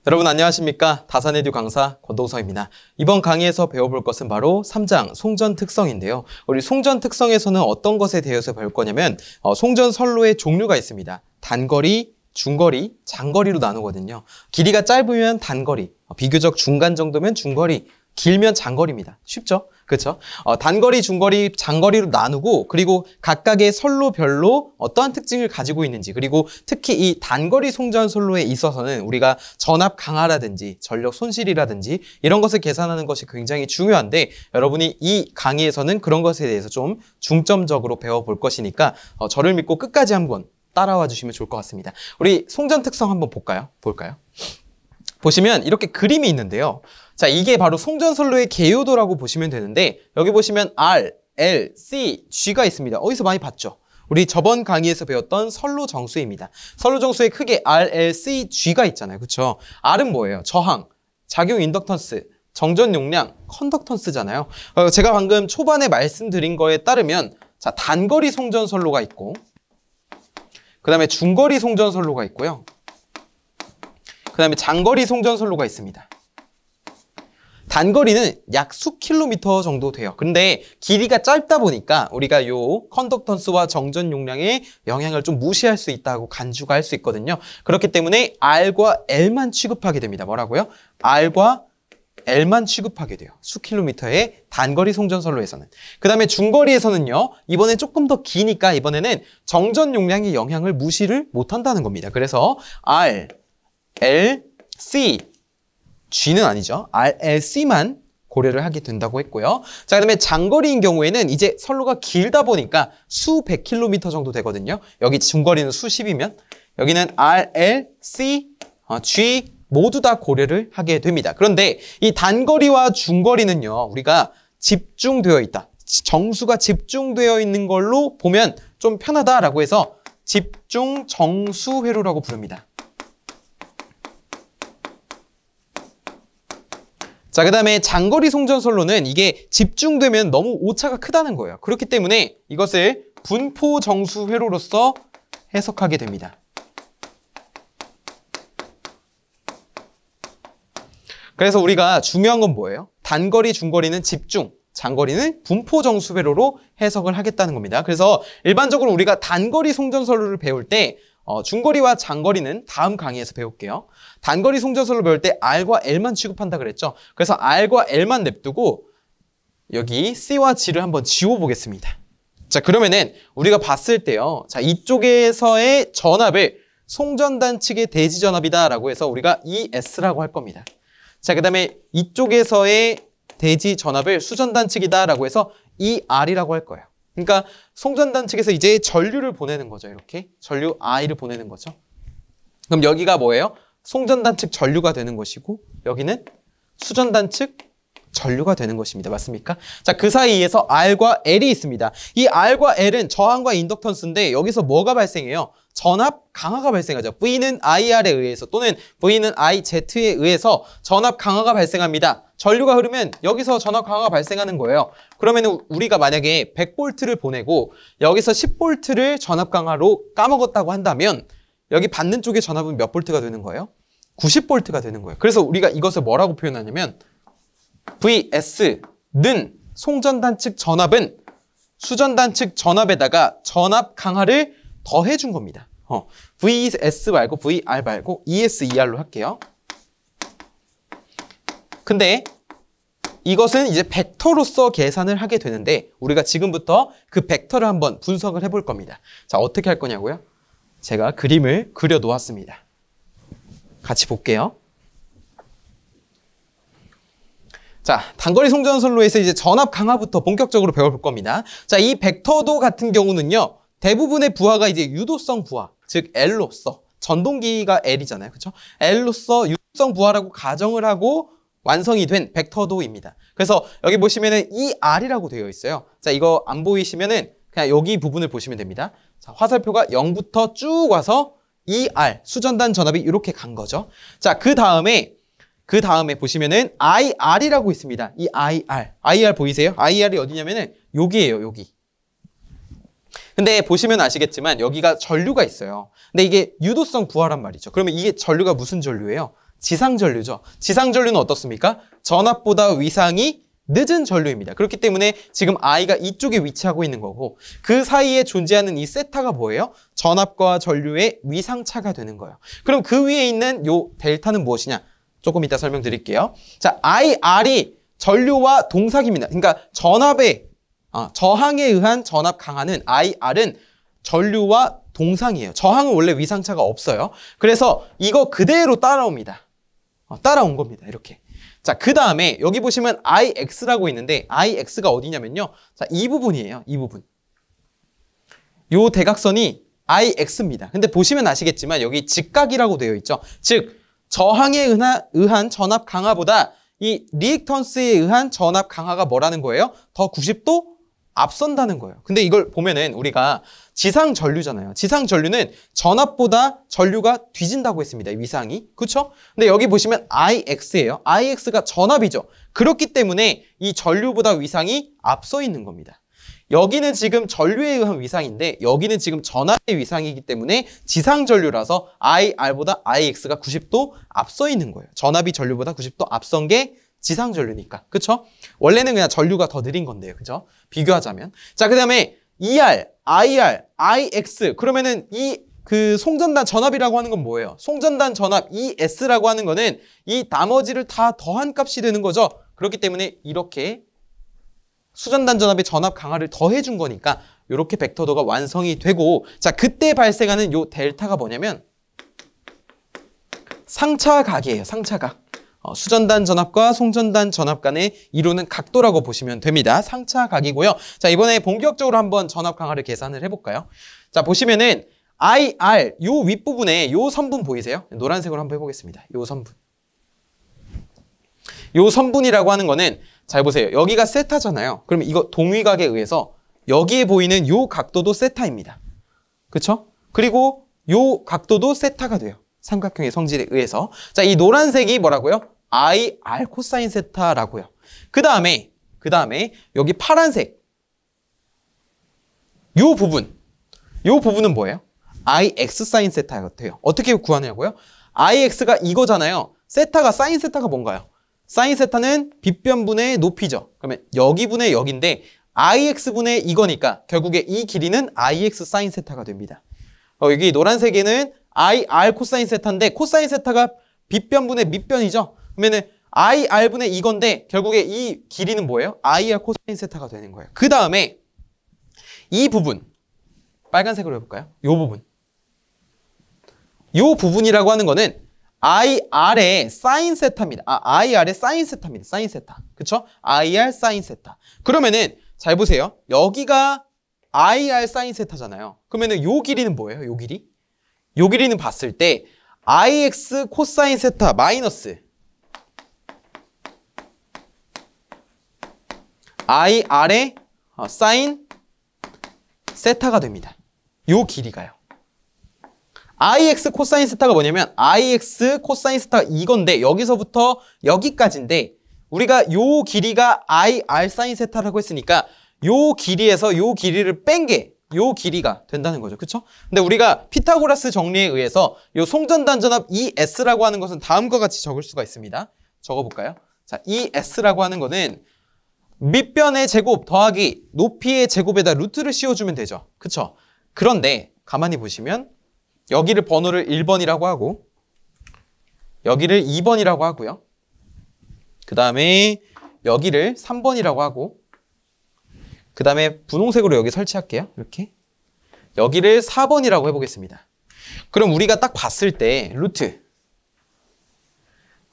여러분 안녕하십니까? 다산에듀 강사 권동성입니다. 이번 강의에서 배워볼 것은 바로 3장 송전 특성인데요. 우리 송전 특성에서는 어떤 것에 대해서 배울 거냐면 송전 선로의 종류가 있습니다. 단거리, 중거리, 장거리로 나누거든요. 길이가 짧으면 단거리, 비교적 중간 정도면 중거리, 길면 장거리입니다. 쉽죠? 그렇죠? 단거리, 중거리, 장거리로 나누고 그리고 각각의 선로별로 어떠한 특징을 가지고 있는지 그리고 특히 이 단거리 송전 선로에 있어서는 우리가 전압 강하라든지 전력 손실이라든지 이런 것을 계산하는 것이 굉장히 중요한데 여러분이 이 강의에서는 그런 것에 대해서 좀 중점적으로 배워볼 것이니까 저를 믿고 끝까지 한번 따라와 주시면 좋을 것 같습니다. 우리 송전 특성 한번 볼까요? 보시면 이렇게 그림이 있는데요. 자, 이게 바로 송전선로의 개요도라고 보시면 되는데 여기 보시면 R, L, C, G가 있습니다. 어디서 많이 봤죠? 우리 저번 강의에서 배웠던 선로 정수입니다. 선로 정수에 크게 R, L, C, G가 있잖아요. 그렇죠? R은 뭐예요? 저항, 작용 인덕턴스, 정전 용량, 컨덕턴스잖아요. 제가 방금 초반에 말씀드린 거에 따르면 자, 단거리 송전선로가 있고 그 다음에 중거리 송전선로가 있고요. 그 다음에 장거리 송전선로가 있습니다. 단거리는 약 수 킬로미터 정도 돼요. 근데 길이가 짧다 보니까 우리가 요 컨덕턴스와 정전 용량의 영향을 좀 무시할 수 있다고 간주가 할 수 있거든요. 그렇기 때문에 R과 L만 취급하게 됩니다. 뭐라고요? R과 L만 취급하게 돼요. 수 킬로미터의 단거리 송전선로에서는. 그 다음에 중거리에서는요. 이번엔 조금 더 기니까 이번에는 정전 용량의 영향을 무시를 못한다는 겁니다. 그래서 R, L, C, G는 아니죠. R, L, C만 고려를 하게 된다고 했고요. 자, 그다음에 장거리인 경우에는 이제 선로가 길다 보니까 수백 킬로미터 정도 되거든요. 여기 중거리는 수십이면 여기는 R, L, C, G 모두 다 고려를 하게 됩니다. 그런데 이 단거리와 중거리는요. 우리가 집중되어 있다. 정수가 집중되어 있는 걸로 보면 좀 편하다라고 해서 집중 정수 회로라고 부릅니다. 자, 그 다음에 장거리 송전선로는 이게 집중되면 너무 오차가 크다는 거예요. 그렇기 때문에 이것을 분포 정수 회로로서 해석하게 됩니다. 그래서 우리가 중요한 건 뭐예요? 단거리, 중거리는 집중, 장거리는 분포 정수 회로로 해석을 하겠다는 겁니다. 그래서 일반적으로 우리가 단거리 송전선로를 배울 때 중거리와 장거리는 다음 강의에서 배울게요. 단거리 송전선로 배울 때 R과 L만 취급한다 그랬죠. 그래서 R과 L만 냅두고 여기 C와 G를 한번 지워보겠습니다. 자, 그러면은 우리가 봤을 때요. 자, 이쪽에서의 전압을 송전단 측의 대지 전압이다 라고 해서 우리가 ES라고 할 겁니다. 자, 그 다음에 이쪽에서의 대지 전압을 수전단 측이다 라고 해서 ER이라고 할 거예요. 그러니까 송전단 측에서 이제 전류를 보내는 거죠. 이렇게 전류 I를 보내는 거죠. 그럼 여기가 뭐예요? 송전단 측 전류가 되는 것이고 여기는 수전단 측 전류가 되는 것입니다. 맞습니까? 자, 그 사이에서 R과 L이 있습니다. 이 R과 L은 저항과 인덕턴스인데 여기서 뭐가 발생해요? 전압 강화가 발생하죠. V는 IR에 의해서 또는 V는 IZ에 의해서 전압 강화가 발생합니다. 전류가 흐르면 여기서 전압 강화가 발생하는 거예요. 그러면 우리가 만약에 100V를 보내고 여기서 10V를 전압 강화로 까먹었다고 한다면 여기 받는 쪽의 전압은 몇 볼트가 되는 거예요? 90V가 되는 거예요. 그래서 우리가 이것을 뭐라고 표현하냐면 VS는 송전단 측 전압은 수전단 측 전압에다가 전압 강화를 더해준 겁니다. VS 말고 VR 말고 ES-ER로 할게요. 근데 이것은 이제 벡터로서 계산을 하게 되는데 우리가 지금부터 그 벡터를 한번 분석을 해볼 겁니다. 자, 어떻게 할 거냐고요? 제가 그림을 그려 놓았습니다. 같이 볼게요. 자, 단거리 송전선로에서 이제 전압 강화부터 본격적으로 배워볼 겁니다. 자, 이 벡터도 같은 경우는요. 대부분의 부하가 이제 유도성 부하, 즉 L로서 전동기가 L이잖아요. 그렇죠? L로서 유도성 부하라고 가정을 하고 완성이 된 벡터도입니다. 그래서 여기 보시면은 ER이라고 되어 있어요. 자, 이거 안 보이시면은 그냥 여기 부분을 보시면 됩니다. 자, 화살표가 0부터 쭉 와서 ER, 수전단 전압이 이렇게 간 거죠. 자, 그 다음에 보시면은 IR이라고 있습니다. 이 IR 보이세요? IR이 어디냐면은 여기예요, 여기. 근데 보시면 아시겠지만 여기가 전류가 있어요. 근데 이게 유도성 부하란 말이죠. 그러면 이게 전류가 무슨 전류예요? 지상전류죠. 지상전류는 어떻습니까? 전압보다 위상이 늦은 전류입니다. 그렇기 때문에 지금 I가 이쪽에 위치하고 있는 거고 그 사이에 존재하는 이 세타가 뭐예요? 전압과 전류의 위상차가 되는 거예요. 그럼 그 위에 있는 요 델타는 무엇이냐? 조금 이따 설명드릴게요. 자, IR이 전류와 동삭입니다. 그러니까 전압의 저항에 의한 전압 강하는 IR은 전류와 동상이에요. 저항은 원래 위상차가 없어요. 그래서 이거 그대로 따라옵니다. 따라온 겁니다. 이렇게. 자, 그 다음에 여기 보시면 IX라고 있는데 IX가 어디냐면요. 자, 이 부분이에요. 이 부분. 요 대각선이 IX입니다. 근데 보시면 아시겠지만 여기 직각이라고 되어 있죠. 즉 저항에 의한 전압 강하보다 이 리액턴스에 의한 전압 강하가 뭐라는 거예요? 더 90도 앞선다는 거예요. 근데 이걸 보면은 우리가 지상 전류잖아요. 지상 전류는 전압보다 전류가 뒤진다고 했습니다. 이 위상이. 그렇죠? 근데 여기 보시면 IX예요. IX가 전압이죠. 그렇기 때문에 이 전류보다 위상이 앞서 있는 겁니다. 여기는 지금 전류에 의한 위상인데 여기는 지금 전압의 위상이기 때문에 지상 전류라서 IR보다 IX가 90도 앞서 있는 거예요. 전압이 전류보다 90도 앞선 게 지상 전류니까. 그쵸? 원래는 그냥 전류가 더 느린 건데요. 그죠? 비교하자면. 자, 그 다음에 ER, IR, IX. 그러면은 그 송전단 전압이라고 하는 건 뭐예요? 송전단 전압 ES라고 하는 거는 이 나머지를 다 더한 값이 되는 거죠. 그렇기 때문에 이렇게 수전단 전압의 전압 강하를 더해준 거니까 이렇게 벡터도가 완성이 되고 자, 그때 발생하는 요 델타가 뭐냐면 상차각이에요. 상차각. 수전단 전압과 송전단 전압 간의 이루는 각도라고 보시면 됩니다. 상차각이고요. 자, 이번에 본격적으로 한번 전압 강하를 계산을 해볼까요? 자, 보시면은 IR 요 윗부분에 요 선분 보이세요? 노란색으로 한번 해보겠습니다. 요 선분. 요 선분이라고 하는 거는 잘 보세요. 여기가 세타잖아요. 그러면 이거 동위각에 의해서 여기에 보이는 요 각도도 세타입니다. 그쵸? 그리고 요 각도도 세타가 돼요. 삼각형의 성질에 의해서. 자, 이 노란색이 뭐라고요? IR 코사인 세타라고요. 그 다음에 여기 파란색 요 부분은 뭐예요? IX 사인 세타가 돼요. 어떻게 구하냐고요? IX가 이거잖아요. 세타가 사인 세타가 뭔가요? 사인 세타는 빗변분의 높이죠. 그러면 여기분의 여기인데 IX분의 이거니까 결국에 이 길이는 IX 사인 세타가 됩니다. 여기 노란색에는 IR 코사인 세타인데 코사인 세타가 빗변분의 밑변이죠. 그러면은 IR분의 이건데 결국에 이 길이는 뭐예요? IR 코사인 세타가 되는 거예요. 그 다음에 이 부분 빨간색으로 해볼까요? 요 부분이라고 하는 거는 IR의 사인 세타입니다. IR의 사인 세타입니다. 사인 세타. 그쵸? IR 사인 세타. 그러면은 잘 보세요. 여기가 IR 사인 세타잖아요. 그러면은 요 길이는 뭐예요? 요 길이? 요 길이는 봤을 때 IX 코사인 세타 마이너스 IR의 사인 세타가 됩니다. 요 길이가요. IX 코사인 세타가 뭐냐면 IX 코사인 세타가 이건데 여기서부터 여기까지인데 우리가 요 길이가 IR 사인 세타라고 했으니까 요 길이에서 요 길이를 뺀 게 요 길이가 된다는 거죠. 그쵸? 근데 우리가 피타고라스 정리에 의해서 요 송전단 전압 ES라고 하는 것은 다음과 같이 적을 수가 있습니다. 적어볼까요? 자, ES라고 하는 거는 밑변의 제곱 더하기 높이의 제곱에다 루트를 씌워주면 되죠. 그쵸? 그런데 가만히 보시면 여기를 번호를 1번이라고 하고 여기를 2번이라고 하고요. 그 다음에 여기를 3번이라고 하고 그 다음에 분홍색으로 여기 설치할게요. 이렇게 여기를 4번이라고 해보겠습니다. 그럼 우리가 딱 봤을 때 루트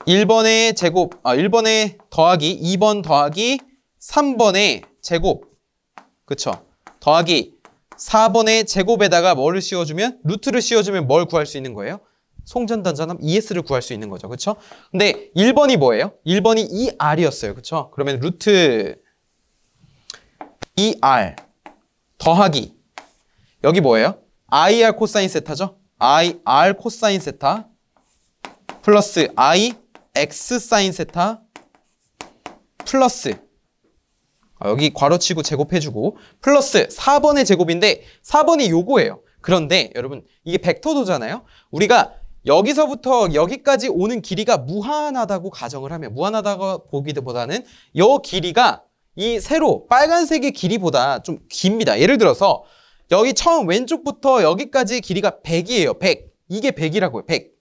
1번의 제곱 1번의 더하기 2번 더하기 3번의 제곱 그쵸? 더하기 4번의 제곱에다가 뭐를 씌워주면? 루트를 씌워주면 뭘 구할 수 있는 거예요? 송전단 전압 ES를 구할 수 있는 거죠. 그쵸? 근데 1번이 뭐예요? 1번이 ER이었어요. 그쵸? 그러면 루트 ER 더하기 여기 뭐예요? IR 코사인 세타죠? IR 코사인 세타 플러스 IX 사인 세타 플러스 여기 괄호치고 제곱해주고 플러스 4번의 제곱인데 4번이 요거예요. 그런데 여러분 이게 벡터도잖아요. 우리가 여기서부터 여기까지 오는 길이가 무한하다고 가정을 하면, 무한하다고 보기보다는 이 길이가 이 세로 빨간색의 길이보다 좀 깁니다. 예를 들어서 여기 처음 왼쪽부터 여기까지의 길이가 100이에요. 100. 이게 100이라고요. 100.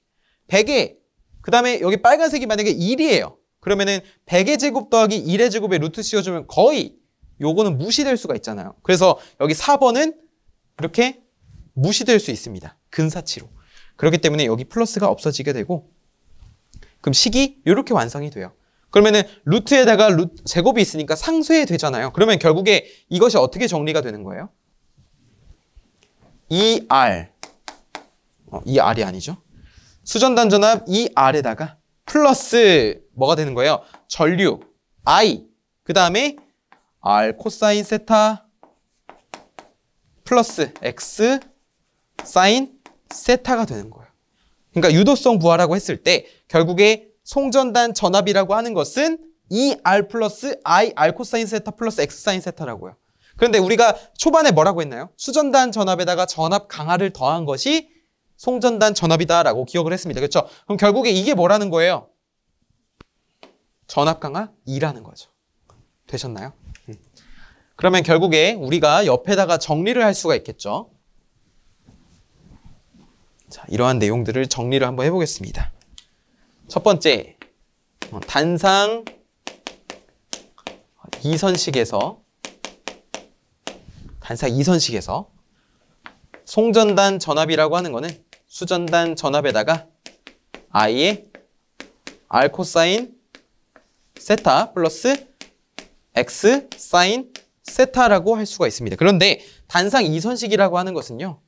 100에 그 다음에 여기 빨간색이 만약에 1이에요. 그러면은 100의 제곱 더하기 1의 제곱에 루트 씌워주면 거의 요거는 무시될 수가 있잖아요. 그래서 여기 4번은 이렇게 무시될 수 있습니다. 근사치로. 그렇기 때문에 여기 플러스가 없어지게 되고, 그럼 식이 이렇게 완성이 돼요. 그러면은 루트에다가 제곱이 있으니까 상쇄 되잖아요. 그러면 결국에 이것이 어떻게 정리가 되는 거예요? 2R. 이 R이 아니죠. 수전단전압 2R에다가 플러스 뭐가 되는 거예요? 전류 I. 그 다음에 R 코사인 세타 플러스 X 사인 세타가 되는 거예요. 그러니까 유도성 부하라고 했을 때 결국에 송전단 전압이라고 하는 것은 2R 플러스 I R 코사인 세타 플러스 X 사인 세타라고요. 그런데 우리가 초반에 뭐라고 했나요? 수전단 전압에다가 전압 강하를 더한 것이 송전단 전압이다라고 기억을 했습니다. 그렇죠? 그럼 결국에 이게 뭐라는 거예요? 전압 강하 2라는 거죠. 되셨나요? 그러면 결국에 우리가 옆에다가 정리를 할 수가 있겠죠. 자, 이러한 내용들을 정리를 한번 해보겠습니다. 첫 번째, 단상 이선식에서 송전단 전압이라고 하는 거는 수전단 전압에다가 I의 R 코사인 세타 플러스 X 사인 세타라고 할 수가 있습니다. 그런데 단상 이선식이라고 하는 것은요,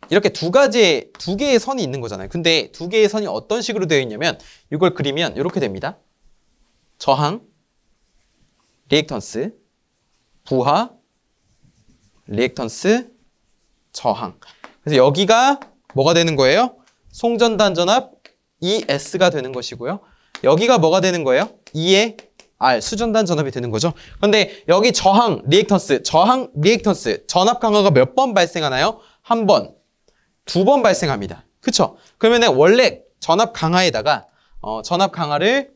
이렇게 두 개의 선이 있는 거잖아요. 근데 두 개의 선이 어떤 식으로 되어 있냐면 이걸 그리면 이렇게 됩니다. 저항, 리액턴스, 부하, 리액턴스, 저항. 그래서 여기가 뭐가 되는 거예요? 송전단 전압 ES가 되는 것이고요. 여기가 뭐가 되는 거예요? E의 R, 수전단 전압이 되는 거죠. 그런데 여기 저항, 리액턴스, 전압 강화가 몇 번 발생하나요? 한 번, 두 번 발생합니다. 그쵸? 그러면은 원래 전압 강화에다가 전압 강화를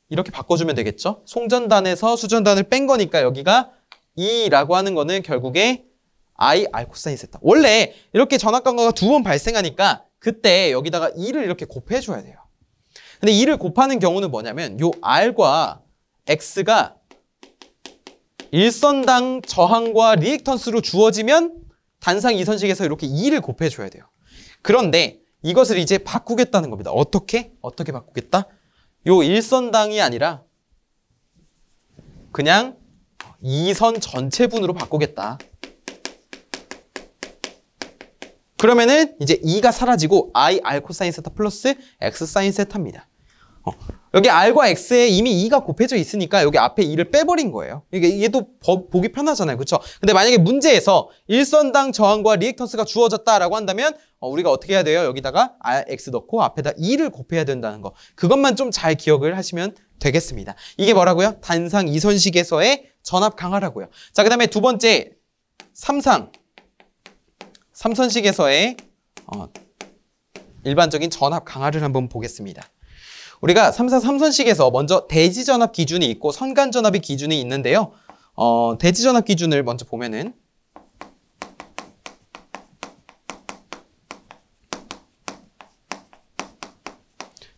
이렇게 바꿔주면 되겠죠? 송전단에서 수전단을 뺀 거니까 여기가 E라고 하는 거는 결국에 I R 코사인 세타. 원래 이렇게 전압 강화가 두 번 발생하니까 그때 여기다가 E를 이렇게 곱해줘야 돼요. 근데 E를 곱하는 경우는 뭐냐면 요 R과 X가 일선당 저항과 리액턴스로 주어지면 단상 이선식에서 이렇게 E를 곱해줘야 돼요. 그런데 이것을 이제 바꾸겠다는 겁니다. 어떻게 바꾸겠다? 요 일선당이 아니라 그냥 이선 전체분으로 바꾸겠다. 그러면은 이제 E가 사라지고 I R 코사인 세타 플러스 X 사인 세타입니다. 여기 R과 X에 이미 E가 곱해져 있으니까 여기 앞에 E를 빼버린 거예요. 이게 또 보기 편하잖아요. 그렇죠? 근데 만약에 문제에서 일선당 저항과 리액턴스가 주어졌다라고 한다면 우리가 어떻게 해야 돼요? 여기다가 X 넣고 앞에다 E를 곱해야 된다는 거. 그것만 좀 잘 기억을 하시면 되겠습니다. 이게 뭐라고요? 단상 이선식에서의 전압 강화라고요. 자, 그 다음에 두 번째, 삼선식에서의 일반적인 전압 강화를 한번 보겠습니다. 우리가 3선식에서 먼저 대지전압 기준이 있고 선간전압의 기준이 있는데요. 대지전압 기준을 먼저 보면은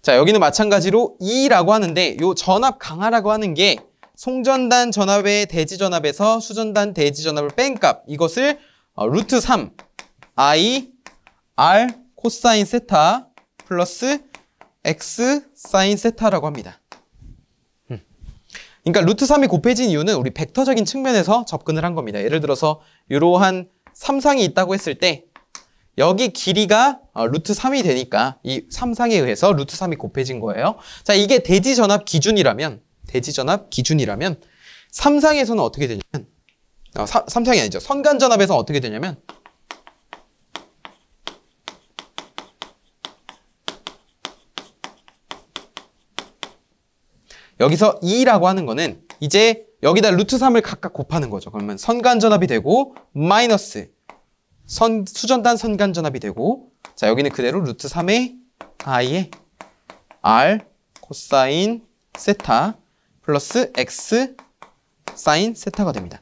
자, 여기는 마찬가지로 E라고 하는데 요 전압 강화라고 하는 게 송전단 전압의 대지전압에서 수전단 대지전압을 뺀 값, 이것을 루트 3 I R 코사인 세타 플러스 X 사인 세타라고 합니다. 그러니까 루트 3이 곱해진 이유는 우리 벡터적인 측면에서 접근을 한 겁니다. 예를 들어서 이러한 삼상이 있다고 했을 때 여기 길이가 루트 3이 되니까 이 삼상에 의해서 루트 3이 곱해진 거예요. 자, 이게 대지전압 기준이라면 삼상에서는 어떻게 되냐면 삼상이 아니죠. 선간전압에서 어떻게 되냐면 여기서 E라고 하는 거는 이제 여기다 루트 3을 각각 곱하는 거죠. 그러면 선간전압이 되고 마이너스 수전단 선간전압이 되고 자, 여기는 그대로 루트 3의 i에 r 코사인 세타 플러스 x 사인 세타가 됩니다.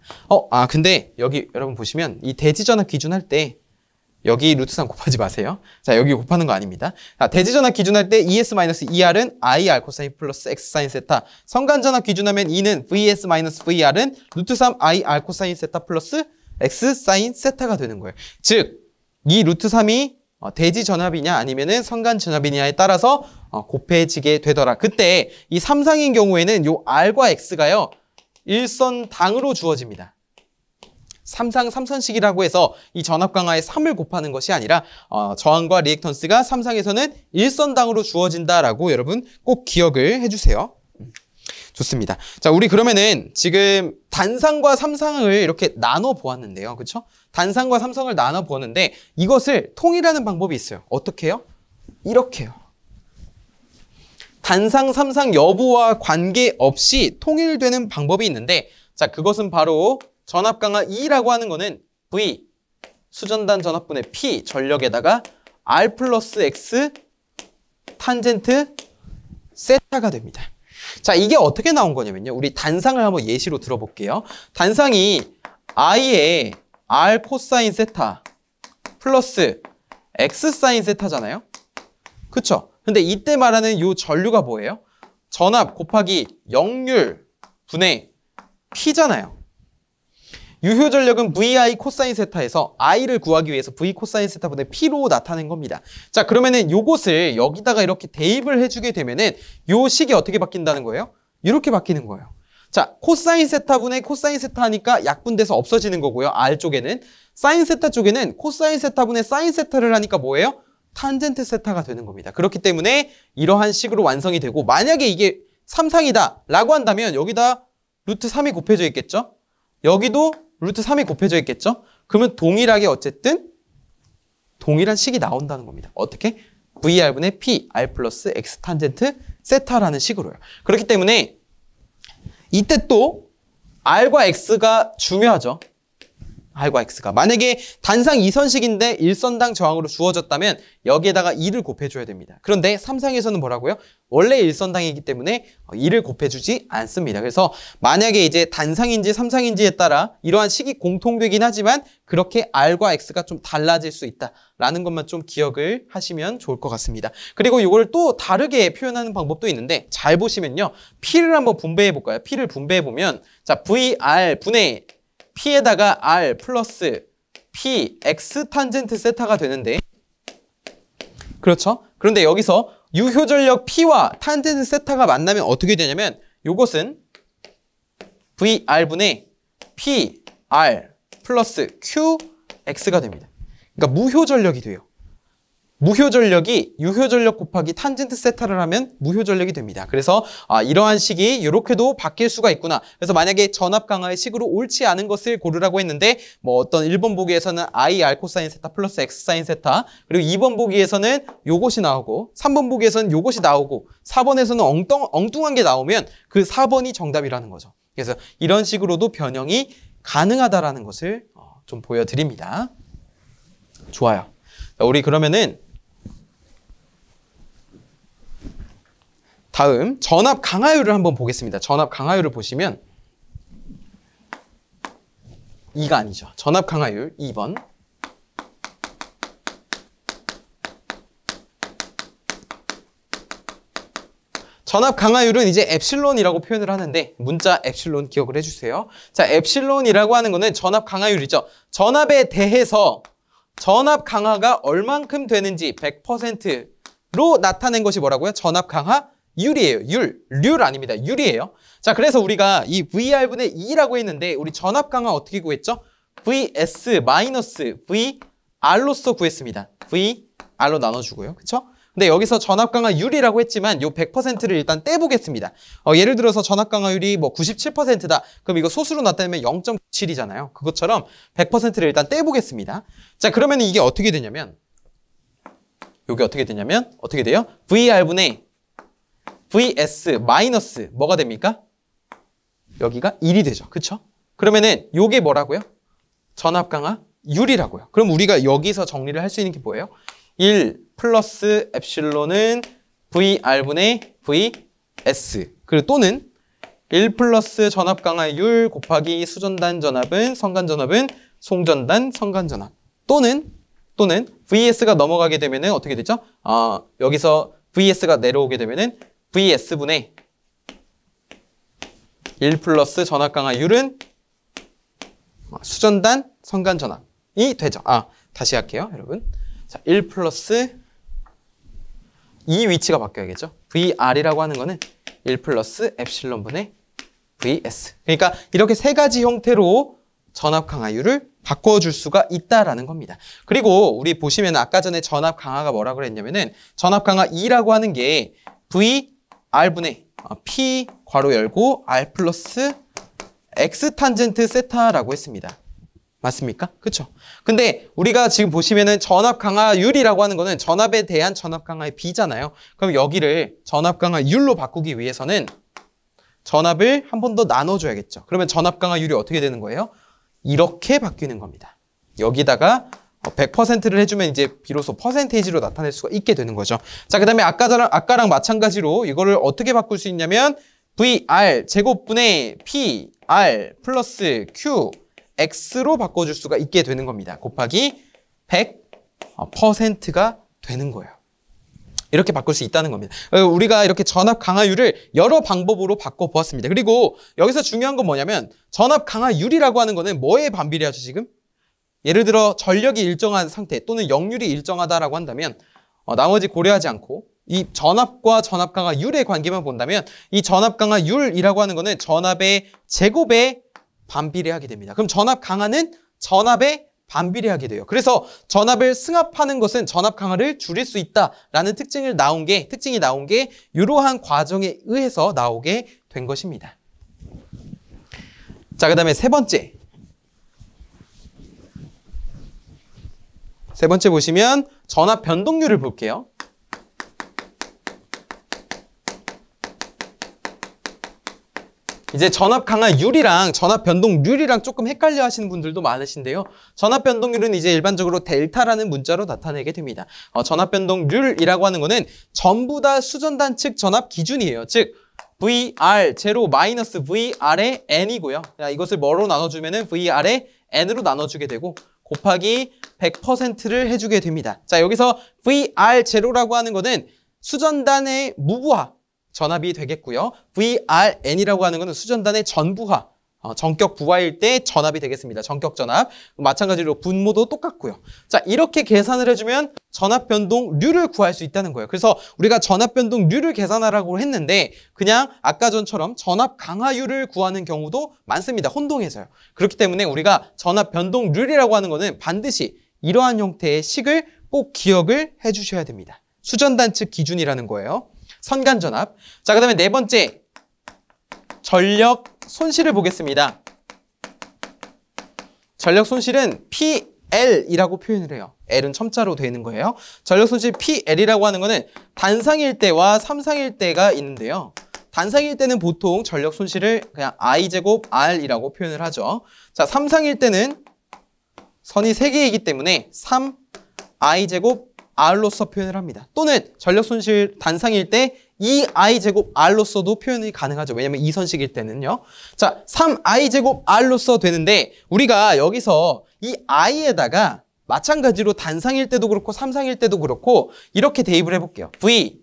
근데 여기 여러분 보시면 이 대지전압 기준할 때 여기 루트 3 곱하지 마세요. 자, 여기 곱하는 거 아닙니다. 자, 대지전압 기준할 때 ES-ER은 IR 코사인 플러스 X 사인 세타. 성간전압 기준하면 E는 VS-VR은 루트 3 IR 코사인 세타 플러스 X 사인 세타가 되는 거예요. 즉, 이 루트 3이 대지전압이냐 아니면은 성간전압이냐에 따라서 곱해지게 되더라. 그때 이 삼상인 경우에는 요 R과 X가요. 일선당으로 주어집니다. 삼상삼선식이라고 해서 이 전압 강화에 3을 곱하는 것이 아니라 저항과 리액턴스가 삼상에서는 일선당으로 주어진다라고 여러분 꼭 기억을 해주세요. 좋습니다. 자, 우리 그러면은 지금 단상과 삼상을 이렇게 나눠 보았는데요. 그렇죠? 단상과 삼상을 나눠 보았는데 이것을 통일하는 방법이 있어요. 어떻게 해요? 이렇게요. 단상, 삼상 여부와 관계없이 통일되는 방법이 있는데 자, 그것은 바로 전압 강화 E라고 하는 거는 V 수전단 전압분의 P 전력에다가 R 플러스 X 탄젠트 세타가 됩니다. 자, 이게 어떻게 나온 거냐면요. 우리 단상을 한번 예시로 들어볼게요. 단상이 I에 R 코사인 세타 플러스 X 사인 세타잖아요. 그쵸? 근데 이때 말하는 이 전류가 뭐예요? 전압 곱하기 역률 분의 P잖아요. 유효 전력은 VI 코사인 세타에서 I를 구하기 위해서 V 코사인 세타분의 P로 나타낸 겁니다. 자, 그러면은 요것을 여기다가 이렇게 대입을 해주게 되면은 요 식이 어떻게 바뀐다는 거예요? 이렇게 바뀌는 거예요. 자, 코사인 세타분의 코사인 세타 하니까 약분돼서 없어지는 거고요. R 쪽에는. 사인 세타 쪽에는 코사인 세타분의 사인 세타를 하니까 뭐예요? 탄젠트 세타가 되는 겁니다. 그렇기 때문에 이러한 식으로 완성이 되고 만약에 이게 삼상이다 라고 한다면 여기다 루트 3이 곱해져 있겠죠? 여기도 루트 3이 곱해져 있겠죠? 그러면 동일하게 어쨌든 동일한 식이 나온다는 겁니다. 어떻게? VR분의 P, R 플러스 X 탄젠트 세타라는 식으로요. 그렇기 때문에 이때 또 R과 X가 중요하죠. R과 X가. 만약에 단상 2선식인데 1선당 저항으로 주어졌다면 여기에다가 2를 곱해줘야 됩니다. 그런데 삼상에서는 뭐라고요? 원래 1선당이기 때문에 2를 곱해주지 않습니다. 그래서 만약에 이제 단상인지 삼상인지에 따라 이러한 식이 공통되긴 하지만 그렇게 R과 X가 좀 달라질 수 있다라는 것만 좀 기억을 하시면 좋을 것 같습니다. 그리고 이걸 또 다르게 표현하는 방법도 있는데 잘 보시면요. P를 한번 분배해 볼까요? P를 분배해 보면 자, VR 분의 P에다가 R 플러스 P, X 탄젠트 세타가 되는데 그렇죠? 그런데 여기서 유효전력 P와 탄젠트 세타가 만나면 어떻게 되냐면 요것은 VR분의 P, R 플러스 Q, X가 됩니다. 그러니까 무효전력이 돼요. 무효전력이 유효전력 곱하기 탄젠트 세타를 하면 무효전력이 됩니다. 그래서 이러한 식이 이렇게도 바뀔 수가 있구나. 그래서 만약에 전압 강화의 식으로 옳지 않은 것을 고르라고 했는데 뭐 어떤 1번 보기에서는 I R 코사인 세타 플러스 X 사인 세타 그리고 2번 보기에서는 요것이 나오고 3번 보기에서는 요것이 나오고 4번에서는 엉뚱한 게 나오면 그 4번이 정답이라는 거죠. 그래서 이런 식으로도 변형이 가능하다라는 것을 좀 보여드립니다. 좋아요. 우리 그러면은 다음 전압 강하율을 한번 보겠습니다. 전압 강하율을 보시면 2가 아니죠. 전압 강하율 2번. 전압 강하율은 이제 엡실론이라고 표현을 하는데 문자 엡실론 기억을 해주세요. 자, 엡실론이라고 하는 거는 전압 강하율이죠. 전압에 대해서 전압 강하가 얼만큼 되는지 100%로 나타낸 것이 뭐라고요? 전압 강하 율이에요. 률 아닙니다. 율이에요. 자, 그래서 우리가 이 VR분의 2라고 했는데 우리 전압 강하 어떻게 구했죠? VS 마이너스 VR로서 구했습니다. VR로 나눠주고요. 그쵸? 근데 여기서 전압 강하 율이라고 했지만 요 100%를 일단 떼보겠습니다. 예를 들어서 전압 강하율이 뭐 97%다. 그럼 이거 소수로 나타내면 0.97이잖아요. 그것처럼 100%를 일단 떼보겠습니다. 자, 그러면 이게 어떻게 되냐면 요게 어떻게 되냐면 어떻게 돼요? VR분의 VS 마이너스 뭐가 됩니까? 여기가 1이 되죠. 그쵸? 그러면은 요게 뭐라고요? 전압 강하 율이라고요. 그럼 우리가 여기서 정리를 할 수 있는 게 뭐예요? 1 플러스 엡실론은 VR분의 VS. 그리고 또는 1 플러스 전압 강화율 곱하기 수전단 전압은 성간전압은 송전단 성간전압. 또는 VS가 넘어가게 되면은 어떻게 되죠? 여기서 VS가 내려오게 되면은 VS분의 1 플러스 전압 강화율은 수전단 성간전압이 되죠. 다시 할게요, 여러분. 자, 1 플러스 이 위치가 바뀌어야겠죠. VR이라고 하는 거는 1 플러스 엡실론분의 VS. 그러니까 이렇게 세 가지 형태로 전압 강화율을 바꿔줄 수가 있다라는 겁니다. 그리고 우리 보시면 아까 전에 전압 강화가 뭐라고 그랬냐면은 전압 강화 2라고 하는 게 VR분의 P 괄호 열고 R 플러스 X 탄젠트 세타라고 했습니다. 맞습니까? 그쵸? 근데 우리가 지금 보시면은 전압 강화율이라고 하는 거는 전압에 대한 전압 강화의 비잖아요. 그럼 여기를 전압 강화율로 바꾸기 위해서는 전압을 한 번 더 나눠줘야겠죠. 그러면 전압 강화율이 어떻게 되는 거예요? 이렇게 바뀌는 겁니다. 여기다가 100%를 해주면 이제 비로소 퍼센테이지로 나타낼 수가 있게 되는 거죠. 자, 그 다음에 아까랑 마찬가지로 이거를 어떻게 바꿀 수 있냐면 VR 제곱분의 PR 플러스 Q X로 바꿔줄 수가 있게 되는 겁니다. 곱하기 100%가 되는 거예요. 이렇게 바꿀 수 있다는 겁니다. 우리가 이렇게 전압 강화율을 여러 방법으로 바꿔보았습니다. 그리고 여기서 중요한 건 뭐냐면 전압 강화율이라고 하는 거는 뭐에 반비례하죠, 지금? 예를 들어 전력이 일정한 상태 또는 역률이 일정하다라고 한다면 나머지 고려하지 않고 이 전압과 전압 강화율의 관계만 본다면 이 전압 강화율이라고 하는 거는 전압의 제곱에 반비례하게 됩니다. 그럼 전압 강화는 전압에 반비례하게 돼요. 그래서 전압을 승합하는 것은 전압 강화를 줄일 수 있다라는 특징이 나온 게 이러한 과정에 의해서 나오게 된 것입니다. 자, 그 다음에 세 번째 보시면 전압 변동률을 볼게요. 이제 전압 강화율이랑 전압 변동률이랑 조금 헷갈려 하시는 분들도 많으신데요. 전압 변동률은 이제 일반적으로 델타라는 문자로 나타내게 됩니다. 전압 변동률이라고 하는 거는 전부 다 수전단 측 전압 기준이에요. 즉 VR0 마이너스 VR의 N이고요. 이것을 뭐로 나눠주면은 VR의 N으로 나눠주게 되고 곱하기 100%를 해주게 됩니다. 자, 여기서 VR0라고 하는 거는 수전단의 무부하 전압이 되겠고요. VRN이라고 하는 것은 수전단의 전부하, 전격 부하일 때 전압이 되겠습니다. 전격 전압. 마찬가지로 분모도 똑같고요. 자, 이렇게 계산을 해주면 전압 변동률을 구할 수 있다는 거예요. 그래서 우리가 전압 변동률을 계산하라고 했는데 그냥 아까 전처럼 전압 강화율을 구하는 경우도 많습니다. 혼동해서요. 그렇기 때문에 우리가 전압 변동률이라고 하는 거는 반드시 이러한 형태의 식을 꼭 기억을 해주셔야 됩니다. 수전단 측 기준이라는 거예요. 선간전압. 자, 그 다음에 네 번째 전력 손실을 보겠습니다. 전력 손실은 PL이라고 표현을 해요. L은 첨자로 되어 있는 거예요. 전력 손실 PL이라고 하는 거는 단상일 때와 삼상일 때가 있는데요. 단상일 때는 보통 전력 손실을 그냥 I제곱 R이라고 표현을 하죠. 자, 삼상일 때는 선이 3개이기 때문에 3I제곱 R로서 표현을 합니다. 또는 전력 손실 단상일 때 2i제곱 R로서도 표현이 가능하죠. 왜냐면 이선식일 때는요. 자, 3i제곱 R로서 되는데 우리가 여기서 이 i에다가 마찬가지로 단상일 때도 그렇고 삼상일 때도 그렇고 이렇게 대입을 해볼게요. V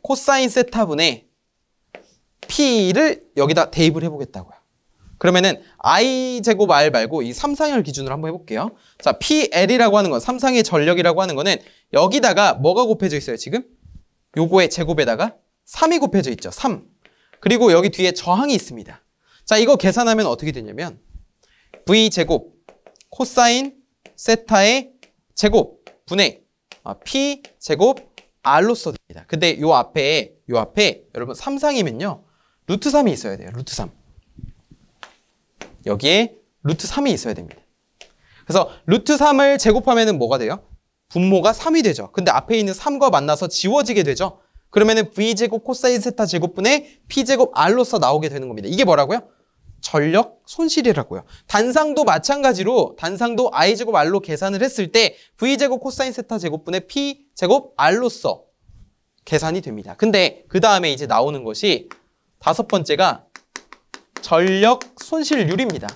코사인 세타분의 P를 여기다 대입을 해보겠다고요. 그러면은 i제곱 R 말고 이 삼상을 기준으로 한번 해볼게요. 자, PL이라고 하는 건 삼상의 전력이라고 하는 거는 여기다가 뭐가 곱해져 있어요, 지금? 요거의 제곱에다가 3이 곱해져 있죠. 3. 그리고 여기 뒤에 저항이 있습니다. 자, 이거 계산하면 어떻게 되냐면 V제곱 코사인 세타의 제곱 분의 P제곱 R로서 됩니다. 근데 요 앞에 여러분 삼상이면요. 루트 3이 있어야 돼요. 루트 3. 여기에 루트 3이 있어야 됩니다. 그래서 루트 3을 제곱하면은 뭐가 돼요? 분모가 3이 되죠. 근데 앞에 있는 3과 만나서 지워지게 되죠. 그러면은 V제곱 코사인 세타 제곱분의 P제곱 R로서 나오게 되는 겁니다. 이게 뭐라고요? 전력 손실이라고요. 단상도 마찬가지로 단상도 i제곱 r로 계산을 했을 때 v제곱 코사인 세타 제곱분의 p제곱 r로서 계산이 됩니다. 근데 그 다음에 이제 나오는 것이 다섯 번째가 전력 손실률입니다.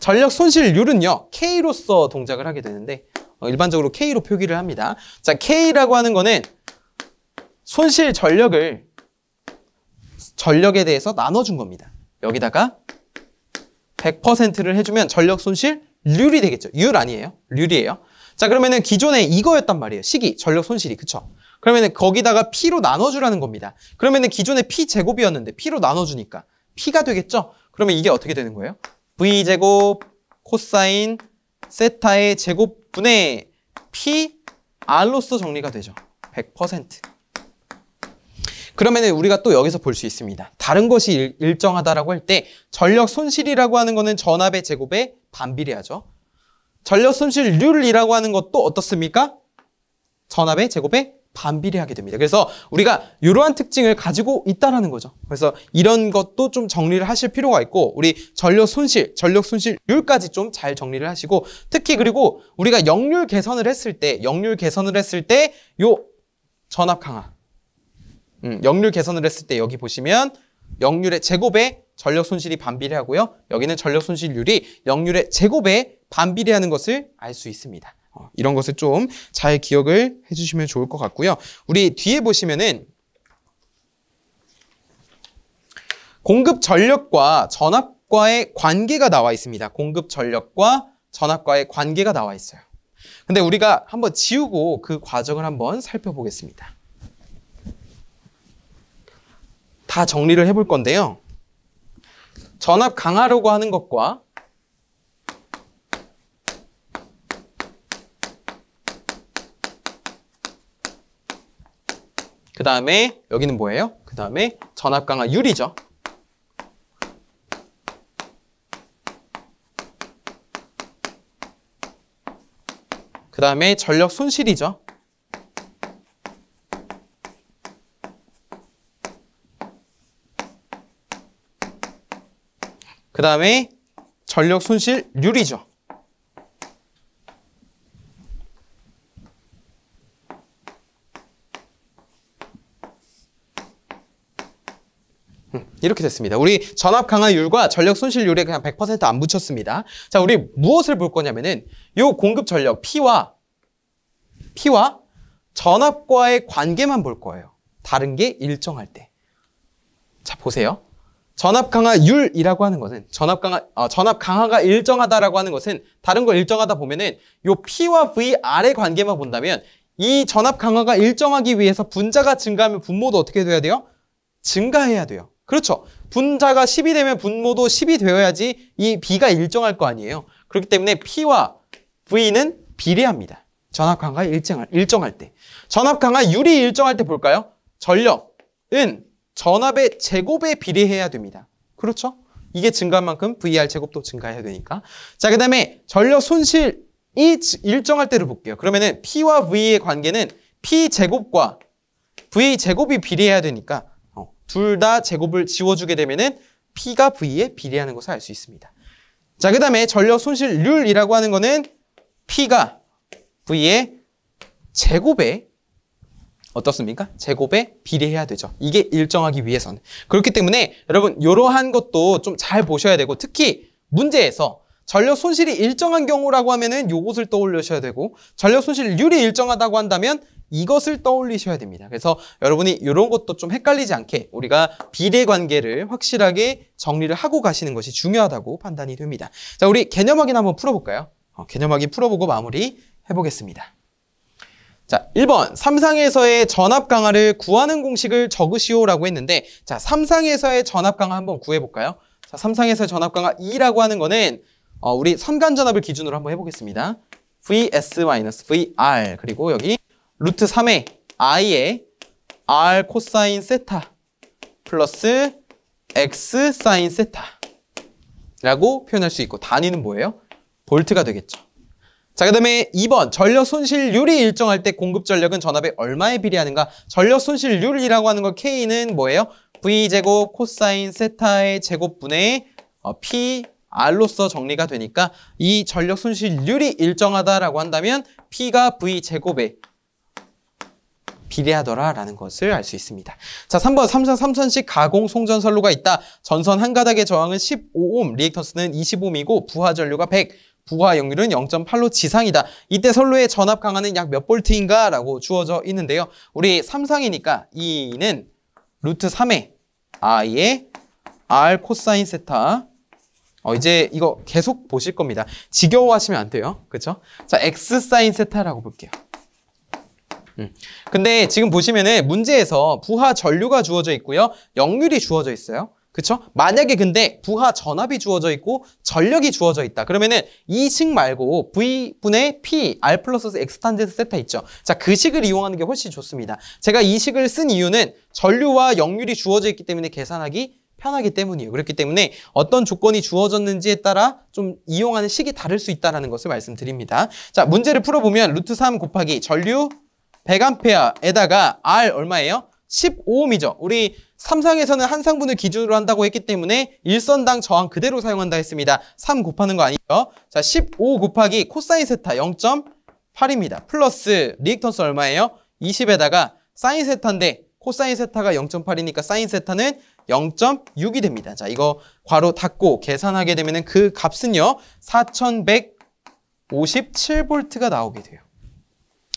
전력 손실률은요, K로서 동작을 하게 되는데 일반적으로 K로 표기를 합니다. 자, K라고 하는 거는 손실 전력에 대해서 나눠준 겁니다. 여기다가 100%를 해주면 전력 손실률이 되겠죠. 율 아니에요? 률이에요. 자, 그러면은 기존에 이거였단 말이에요. 식이, 전력 손실이. 그쵸? 그러면은 거기다가 P로 나눠주라는 겁니다. 그러면은 기존에 P제곱이었는데 P로 나눠주니까 P가 되겠죠? 그러면 이게 어떻게 되는 거예요? V제곱 코사인 세타의 제곱분의 P R로서 정리가 되죠. 100%. 그러면은 우리가 또 여기서 볼 수 있습니다. 다른 것이 일정하다라고 할 때 전력 손실이라고 하는 거는 전압의 제곱에 반비례하죠. 전력 손실률이라고 하는 것도 어떻습니까? 전압의 제곱에 반비례하게 됩니다. 그래서 우리가 이러한 특징을 가지고 있다라는 거죠. 그래서 이런 것도 좀 정리를 하실 필요가 있고 우리 전력 손실률까지 좀 잘 정리를 하시고 특히 그리고 우리가 역률 개선을 했을 때 요 전압 강화 역률 개선을 했을 때 여기 보시면 역률의 제곱에 전력 손실이 반비례하고요. 여기는 전력 손실률이 역률의 제곱에 반비례하는 것을 알 수 있습니다. 이런 것을 좀 잘 기억을 해주시면 좋을 것 같고요. 우리 뒤에 보시면은 공급 전력과 전압과의 관계가 나와 있습니다. 공급 전력과 전압과의 관계가 나와 있어요. 근데 우리가 한번 지우고 그 과정을 한번 살펴보겠습니다. 다 정리를 해볼 건데요. 전압 강화라고 하는 것과 그 다음에 여기는 뭐예요? 그 다음에 전압 강화 율이죠. 그 다음에 전력 손실이죠. 그 다음에 전력 손실률이죠. 이렇게 됐습니다. 우리 전압 강화율과 전력 손실률에 그냥 100% 안 붙였습니다. 자, 우리 무엇을 볼 거냐면은 요 공급 전력 P와 전압과의 관계만 볼 거예요. 다른 게 일정할 때. 자, 보세요. 전압 강화율이라고 하는 것은 전압 강화가 일정하다라고 하는 것은 다른 거 일정하다 보면은 요 P와 VR의 관계만 본다면 이 전압 강화가 일정하기 위해서 분자가 증가하면 분모도 어떻게 돼야 돼요? 증가해야 돼요. 그렇죠. 분자가 10이 되면 분모도 10이 되어야지 이 B가 일정할 거 아니에요. 그렇기 때문에 P와 V는 비례합니다. 전압 강화가 일정할 때. 전압 강화율이 일정할 때 볼까요? 전력은 전압의 제곱에 비례해야 됩니다. 그렇죠? 이게 증가한 만큼 VR 제곱도 증가해야 되니까. 자, 그 다음에 전력 손실이 일정할 때를 볼게요. 그러면은 P와 V의 관계는 P 제곱과 V 제곱이 비례해야 되니까 둘 다 제곱을 지워주게 되면은 P가 V에 비례하는 것을 알 수 있습니다. 자, 그 다음에 전력 손실률이라고 하는 거는 P가 V의 제곱에 어떻습니까? 제곱에 비례해야 되죠. 이게 일정하기 위해서는. 그렇기 때문에 여러분 이러한 것도 좀 잘 보셔야 되고 특히 문제에서 전력 손실이 일정한 경우라고 하면은 요것을 떠올리셔야 되고 전력 손실률이 일정하다고 한다면 이것을 떠올리셔야 됩니다. 그래서 여러분이 이런 것도 좀 헷갈리지 않게 우리가 비례 관계를 확실하게 정리를 하고 가시는 것이 중요하다고 판단이 됩니다. 자, 우리 개념 확인 한번 풀어볼까요? 개념 확인 풀어보고 마무리 해보겠습니다. 자, 1번 삼상에서의 전압 강화를 구하는 공식을 적으시오라고 했는데 자, 삼상에서의 전압 강화 한번 구해볼까요? 자, 삼상에서의 전압 강화 2라고 하는 거는 우리 선간 전압을 기준으로 한번 해보겠습니다. VS-VR 그리고 여기 루트 3의 I의 R 코사인 세타 플러스 X 사인 세타라고 표현할 수 있고 단위는 뭐예요? 볼트가 되겠죠. 자, 그 다음에 2번 전력 손실률이 일정할 때 공급 전력은 전압에 얼마에 비례하는가? 전력 손실률이라고 하는 거 K는 뭐예요? V제곱 코사인 세타의 제곱분의 PR로서 정리가 되니까 이 전력 손실률이 일정하다라고 한다면 P가 V제곱에 비례하더라라는 것을 알 수 있습니다. 자, 3번 삼선식 가공 송전선로가 있다. 전선 한 가닥의 저항은 15옴, 리액턴스는 20옴이고 부하 전류가 100, 부하 역률은 0.8로 지상이다. 이때 선로의 전압 강하는 약 몇 볼트인가? 라고 주어져 있는데요. 우리 3상이니까 E는 루트 3의 I의 R 코사인 세타. 이제 이거 계속 보실 겁니다. 지겨워하시면 안 돼요. 그쵸? 자, X 사인 세타라고 볼게요. 근데 지금 보시면은 문제에서 부하 전류가 주어져 있고요. 역률이 주어져 있어요. 그쵸? 만약에 근데 부하 전압이 주어져 있고 전력이 주어져 있다. 그러면은 이 식 말고 V분의 P, R 플러스 X 탄젠트 세타 있죠? 자, 그 식을 이용하는 게 훨씬 좋습니다. 제가 이 식을 쓴 이유는 전류와 역률이 주어져 있기 때문에 계산하기 편하기 때문이에요. 그렇기 때문에 어떤 조건이 주어졌는지에 따라 좀 이용하는 식이 다를 수 있다는 것을 말씀드립니다. 자, 문제를 풀어보면 루트 3 곱하기 전류 100A에다가 R 얼마예요? 15옴이죠. 우리 3상에서는 한 상분을 기준으로 한다고 했기 때문에 일선당 저항 그대로 사용한다 했습니다. 3 곱하는 거 아니죠? 자, 15 곱하기 코사인 세타 0.8입니다. 플러스 리액턴스 얼마예요? 20에다가 사인 세타인데 코사인 세타가 0.8이니까 사인 세타는 0.6이 됩니다. 자, 이거 괄호 닫고 계산하게 되면 그 값은요, 4157V가 나오게 돼요.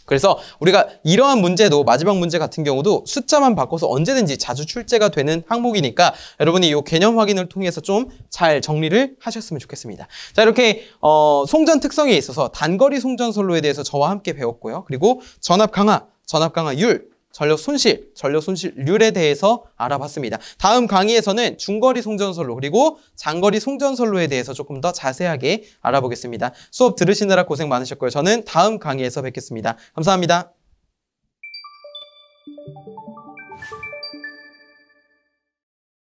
그래서 우리가 이러한 문제도 마지막 문제 같은 경우도 숫자만 바꿔서 언제든지 자주 출제가 되는 항목이니까 여러분이 이 개념 확인을 통해서 좀 잘 정리를 하셨으면 좋겠습니다. 자, 이렇게 송전 특성에 있어서 단거리 송전 선로에 대해서 저와 함께 배웠고요. 그리고 전압 강화율, 전력 손실률에 대해서 알아봤습니다. 다음 강의에서는 중거리 송전선로 그리고 장거리 송전선로에 대해서 조금 더 자세하게 알아보겠습니다. 수업 들으시느라 고생 많으셨고요. 저는 다음 강의에서 뵙겠습니다. 감사합니다.